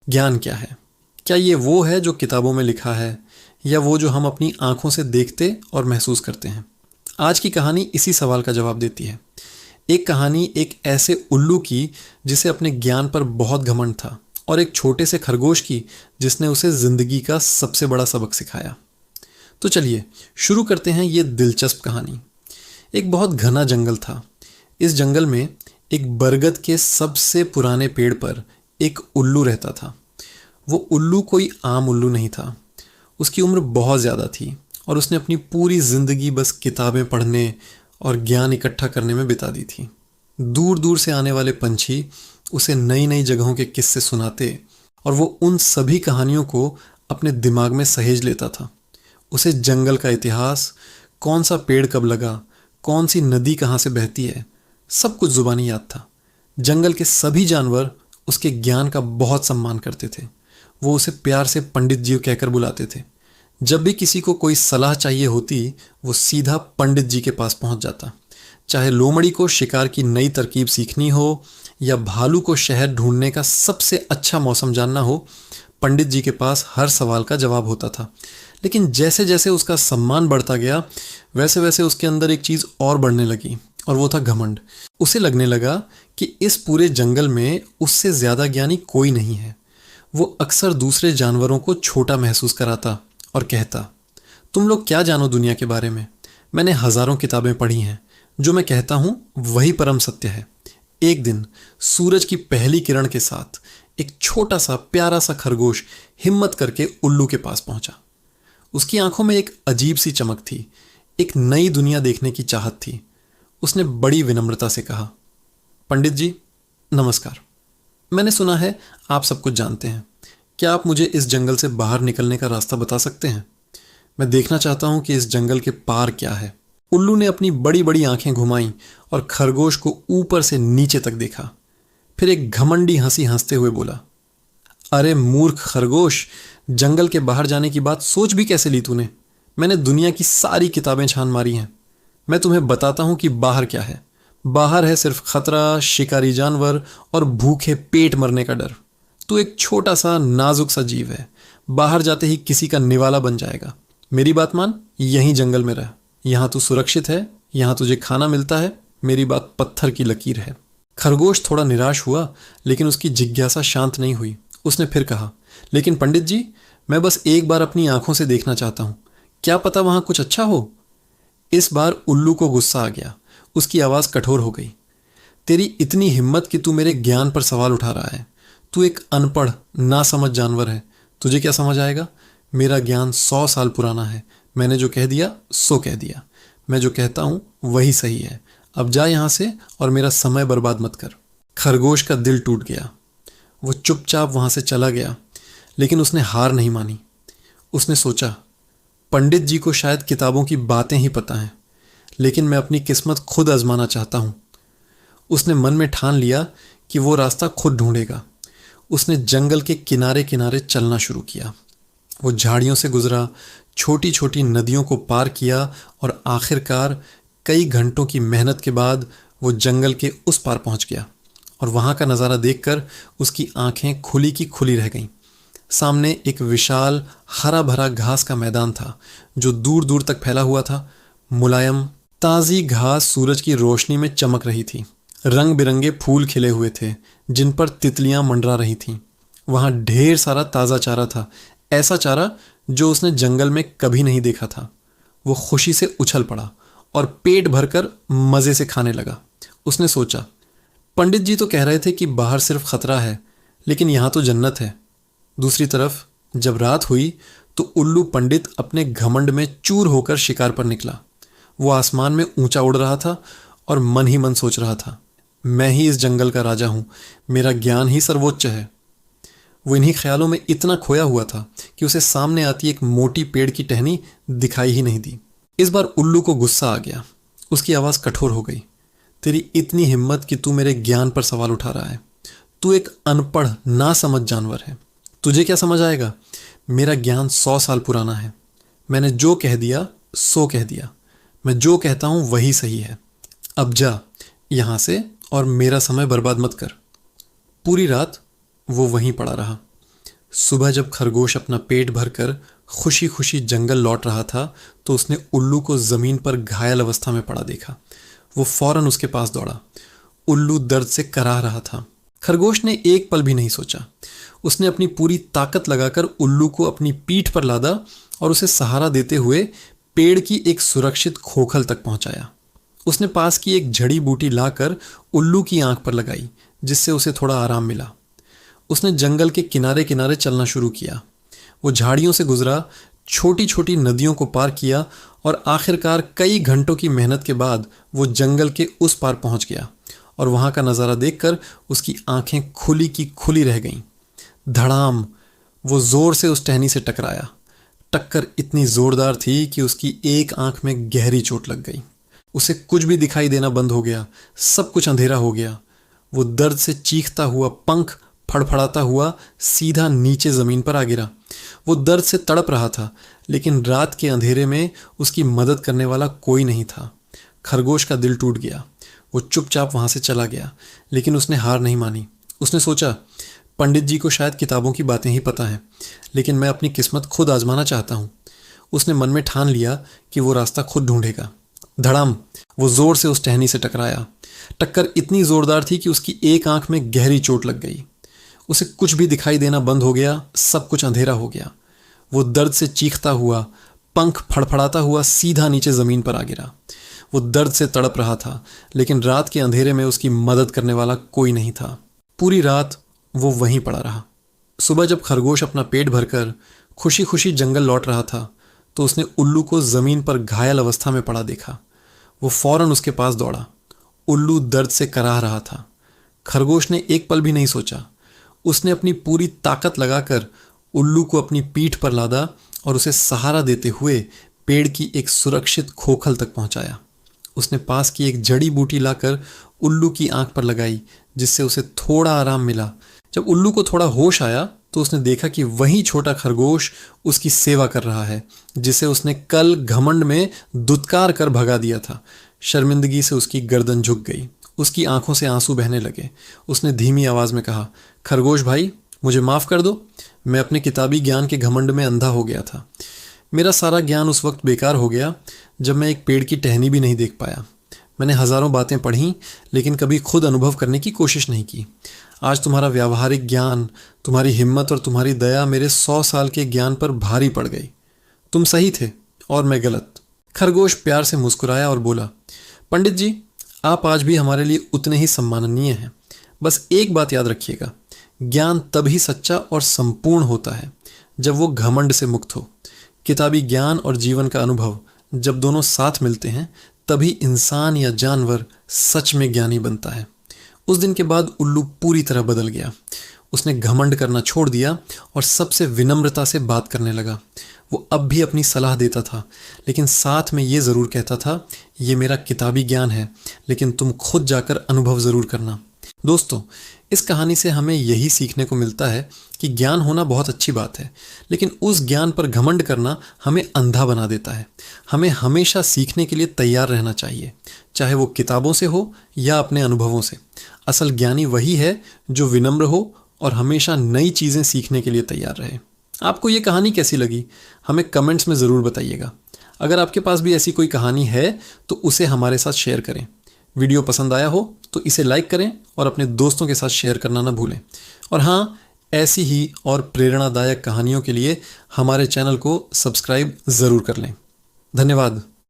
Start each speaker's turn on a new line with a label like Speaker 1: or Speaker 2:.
Speaker 1: ज्ञान क्या है? क्या ये वो है जो किताबों में लिखा है, या वो जो हम अपनी आंखों से देखते और महसूस करते हैं? आज की कहानी इसी सवाल का जवाब देती है। एक कहानी एक ऐसे उल्लू की जिसे अपने ज्ञान पर बहुत घमंड था, और एक छोटे से खरगोश की जिसने उसे जिंदगी का सबसे बड़ा सबक सिखाया। तो चलिए शुरू करते हैं ये दिलचस्प कहानी। एक बहुत घना जंगल था। इस जंगल में एक बरगद के सबसे पुराने पेड़ पर एक उल्लू रहता था। वो उल्लू कोई आम उल्लू नहीं था। उसकी उम्र बहुत ज़्यादा थी, और उसने अपनी पूरी ज़िंदगी बस किताबें पढ़ने और ज्ञान इकट्ठा करने में बिता दी थी। दूर दूर से आने वाले पंछी उसे नई नई जगहों के किस्से सुनाते, और वो उन सभी कहानियों को अपने दिमाग में सहेज लेता था। उसे जंगल का इतिहास, कौन सा पेड़ कब लगा, कौन सी नदी कहाँ से बहती है, सब कुछ जुबानी याद था। जंगल के सभी जानवर उसके ज्ञान का बहुत सम्मान करते थे। वो उसे प्यार से पंडित जी कहकर बुलाते थे। जब भी किसी को कोई सलाह चाहिए होती, वो सीधा पंडित जी के पास पहुंच जाता। चाहे लोमड़ी को शिकार की नई तरकीब सीखनी हो, या भालू को शहर ढूंढने का सबसे अच्छा मौसम जानना हो, पंडित जी के पास हर सवाल का जवाब होता था। लेकिन जैसे जैसे उसका सम्मान बढ़ता गया, वैसे वैसे उसके अंदर एक चीज़ और बढ़ने लगी, और वो था घमंड। उसे लगने लगा कि इस पूरे जंगल में उससे ज़्यादा ज्ञानी कोई नहीं है। वो अक्सर दूसरे जानवरों को छोटा महसूस कराता और कहता, तुम लोग क्या जानो दुनिया के बारे में? मैंने हजारों किताबें पढ़ी हैं। जो मैं कहता हूँ वही परम सत्य है। एक दिन सूरज की पहली किरण के साथ एक छोटा सा प्यारा सा खरगोश हिम्मत करके उल्लू के पास पहुंचा। उसकी आंखों में एक अजीब सी चमक थी, एक नई दुनिया देखने की चाहत थी। उसने बड़ी विनम्रता से कहा, पंडित जी नमस्कार। मैंने सुना है आप सब कुछ जानते हैं। क्या आप मुझे इस जंगल से बाहर निकलने का रास्ता बता सकते हैं? मैं देखना चाहता हूं कि इस जंगल के पार क्या है। उल्लू ने अपनी बड़ी बड़ी आंखें घुमाईं और खरगोश को ऊपर से नीचे तक देखा। फिर एक घमंडी हंसी हंसते हुए बोला, अरे मूर्ख खरगोश, जंगल के बाहर जाने की बात सोच भी कैसे ली तूने? मैंने दुनिया की सारी किताबें छान मारी हैं। मैं तुम्हें बताता हूं कि बाहर क्या है। बाहर है सिर्फ खतरा, शिकारी जानवर और भूखे पेट मरने का डर। तू एक छोटा सा नाजुक सा जीव है। बाहर जाते ही किसी का निवाला बन जाएगा। मेरी बात मान, यहीं जंगल में रह। यहाँ तू सुरक्षित है, यहाँ तुझे खाना मिलता है। मेरी बात पत्थर की लकीर है। खरगोश थोड़ा निराश हुआ, लेकिन उसकी जिज्ञासा शांत नहीं हुई। उसने फिर कहा, लेकिन पंडित जी, मैं बस एक बार अपनी आंखों से देखना चाहता हूँ। क्या पता वहां कुछ अच्छा हो। इस बार उल्लू को गुस्सा आ गया। उसकी आवाज कठोर हो गई, तेरी इतनी हिम्मत कि तू मेरे ज्ञान पर सवाल उठा रहा है। तू एक अनपढ़ नासमझ जानवर है। तुझे क्या समझ आएगा? मेरा ज्ञान 100 साल पुराना है। मैंने जो कह दिया सो कह दिया। मैं जो कहता हूं वही सही है। अब जा यहां से और मेरा समय बर्बाद मत कर। खरगोश का दिल टूट गया। वो चुपचाप वहां से चला गया, लेकिन उसने हार नहीं मानी। उसने सोचा, पंडित जी को शायद किताबों की बातें ही पता हैं, लेकिन मैं अपनी किस्मत खुद आजमाना चाहता हूं। उसने मन में ठान लिया कि वो रास्ता खुद ढूंढेगा। उसने जंगल के किनारे किनारे चलना शुरू किया। वो झाड़ियों से गुजरा, छोटी छोटी नदियों को पार किया, और आखिरकार कई घंटों की मेहनत के बाद वो जंगल के उस पार पहुंच गया। और वहां का नज़ारा देखकर उसकी आंखें खुली की खुली रह गईं। सामने एक विशाल हरा भरा घास का मैदान था, जो दूर दूर तक फैला हुआ था। मुलायम ताज़ी घास सूरज की रोशनी में चमक रही थी। रंग बिरंगे फूल खिले हुए थे, जिन पर तितलियां मंडरा रही थीं। वहां ढेर सारा ताज़ा चारा था, ऐसा चारा जो उसने जंगल में कभी नहीं देखा था। वो खुशी से उछल पड़ा और पेट भरकर मज़े से खाने लगा। उसने सोचा, पंडित जी तो कह रहे थे कि बाहर सिर्फ खतरा है, लेकिन यहाँ तो जन्नत है। दूसरी तरफ जब रात हुई तो उल्लू पंडित अपने घमंड में चूर होकर शिकार पर निकला। वो आसमान में ऊंचा उड़ रहा था और मन ही मन सोच रहा था, मैं ही इस जंगल का राजा हूं। मेरा ज्ञान ही सर्वोच्च है। वो इन्हीं ख्यालों में इतना खोया हुआ था कि उसे सामने आती एक मोटी पेड़ की टहनी दिखाई ही नहीं दी। इस बार उल्लू को गुस्सा आ गया। उसकी आवाज़ कठोर हो गई, तेरी इतनी हिम्मत कि तू मेरे ज्ञान पर सवाल उठा रहा है। तू एक अनपढ़ नासमझ जानवर है। तुझे क्या समझ आएगा? मेरा ज्ञान 100 साल पुराना है। मैंने जो कह दिया सो कह दिया। मैं जो कहता हूं वही सही है। अब जा यहां से और मेरा समय बर्बाद मत कर। पूरी रात वो वहीं पड़ा रहा। सुबह जब खरगोश अपना पेट भरकर खुशी खुशी जंगल लौट रहा था तो उसने उल्लू को जमीन पर घायल अवस्था में पड़ा देखा। वो फौरन उसके पास दौड़ा। उल्लू दर्द से कराह रहा था। खरगोश ने एक पल भी नहीं सोचा। उसने अपनी पूरी ताकत लगाकर उल्लू को अपनी पीठ पर लादा और उसे सहारा देते हुए पेड़ की एक सुरक्षित खोखल तक पहुंचाया। उसने पास की एक जड़ी बूटी लाकर उल्लू की आंख पर लगाई, जिससे उसे थोड़ा आराम मिला। उसने जंगल के किनारे किनारे चलना शुरू किया। वो झाड़ियों से गुजरा, छोटी छोटी नदियों को पार किया और आखिरकार कई घंटों की मेहनत के बाद वो जंगल के उस पार पहुंच गया और वहां का नज़ारा देखकर उसकी आंखें खुली की खुली रह गईं। धड़ाम! वो जोर से उस टहनी से टकराया। टक्कर इतनी जोरदार थी कि उसकी एक आंख में गहरी चोट लग गई। उसे कुछ भी दिखाई देना बंद हो गया। सब कुछ अंधेरा हो गया। वो दर्द से चीखता हुआ, पंख फड़फड़ाता हुआ सीधा नीचे जमीन पर आ गिरा। वो दर्द से तड़प रहा था, लेकिन रात के अंधेरे में उसकी मदद करने वाला कोई नहीं था। खरगोश का दिल टूट गया। वो चुपचाप वहां से चला गया, लेकिन उसने हार नहीं मानी। उसने सोचा, पंडित जी को शायद किताबों की बातें ही पता हैं, लेकिन मैं अपनी किस्मत खुद आजमाना चाहता हूँ। उसने मन में ठान लिया कि वो रास्ता खुद ढूंढेगा। धड़ाम! वो जोर से उस टहनी से टकराया। टक्कर इतनी जोरदार थी कि उसकी एक आंख में गहरी चोट लग गई। उसे कुछ भी दिखाई देना बंद हो गया। सब कुछ अंधेरा हो गया। वो दर्द से चीखता हुआ, पंख फड़फड़ाता हुआ सीधा नीचे जमीन पर आ गिरा। वो दर्द से तड़प रहा था, लेकिन रात के अंधेरे में उसकी मदद करने वाला कोई नहीं था। पूरी रात वो वहीं पड़ा रहा। सुबह जब खरगोश अपना पेट भरकर खुशी खुशी जंगल लौट रहा था तो उसने उल्लू को जमीन पर घायल अवस्था में पड़ा देखा। वो फौरन उसके पास दौड़ा। उल्लू दर्द से कराह रहा था। खरगोश ने एक पल भी नहीं सोचा। उसने अपनी पूरी ताकत लगाकर उल्लू को अपनी पीठ पर लादा और उसे सहारा देते हुए पेड़ की एक सुरक्षित खोखल तक पहुंचाया। उसने पास की एक जड़ी बूटी लाकर उल्लू की आंख पर लगाई, जिससे उसे थोड़ा आराम मिला। जब उल्लू को थोड़ा होश आया तो उसने देखा कि वही छोटा खरगोश उसकी सेवा कर रहा है, जिसे उसने कल घमंड में दुत्कार कर भगा दिया था। शर्मिंदगी से उसकी गर्दन झुक गई। उसकी आंखों से आंसू बहने लगे। उसने धीमी आवाज में कहा, खरगोश भाई, मुझे माफ़ कर दो। मैं अपने किताबी ज्ञान के घमंड में अंधा हो गया था। मेरा सारा ज्ञान उस वक्त बेकार हो गया जब मैं एक पेड़ की टहनी भी नहीं देख पाया। मैंने हज़ारों बातें पढ़ी, लेकिन कभी खुद अनुभव करने की कोशिश नहीं की। आज तुम्हारा व्यावहारिक ज्ञान, तुम्हारी हिम्मत और तुम्हारी दया मेरे 100 साल के ज्ञान पर भारी पड़ गई। तुम सही थे और मैं गलत। खरगोश प्यार से मुस्कुराया और बोला, पंडित जी, आप आज भी हमारे लिए उतने ही सम्माननीय हैं। बस एक बात याद रखिएगा, ज्ञान तभी सच्चा और संपूर्ण होता है जब वो घमंड से मुक्त हो। किताबी ज्ञान और जीवन का अनुभव जब दोनों साथ मिलते हैं, तभी इंसान या जानवर सच में ज्ञानी बनता है। उस दिन के बाद उल्लू पूरी तरह बदल गया। उसने घमंड करना छोड़ दिया और सबसे विनम्रता से बात करने लगा। वो अब भी अपनी सलाह देता था, लेकिन साथ में ये ज़रूर कहता था, ये मेरा किताबी ज्ञान है, लेकिन तुम खुद जाकर अनुभव ज़रूर करना। दोस्तों, इस कहानी से हमें यही सीखने को मिलता है कि ज्ञान होना बहुत अच्छी बात है, लेकिन उस ज्ञान पर घमंड करना हमें अंधा बना देता है। हमें हमेशा सीखने के लिए तैयार रहना चाहिए, चाहे वो किताबों से हो या अपने अनुभवों से। असल ज्ञानी वही है जो विनम्र हो और हमेशा नई चीज़ें सीखने के लिए तैयार रहे। आपको ये कहानी कैसी लगी, हमें कमेंट्स में ज़रूर बताइएगा। अगर आपके पास भी ऐसी कोई कहानी है तो उसे हमारे साथ शेयर करें। वीडियो पसंद आया हो तो इसे लाइक करें और अपने दोस्तों के साथ शेयर करना ना भूलें। और हाँ, ऐसी ही और प्रेरणादायक कहानियों के लिए हमारे चैनल को सब्सक्राइब ज़रूर कर लें। धन्यवाद।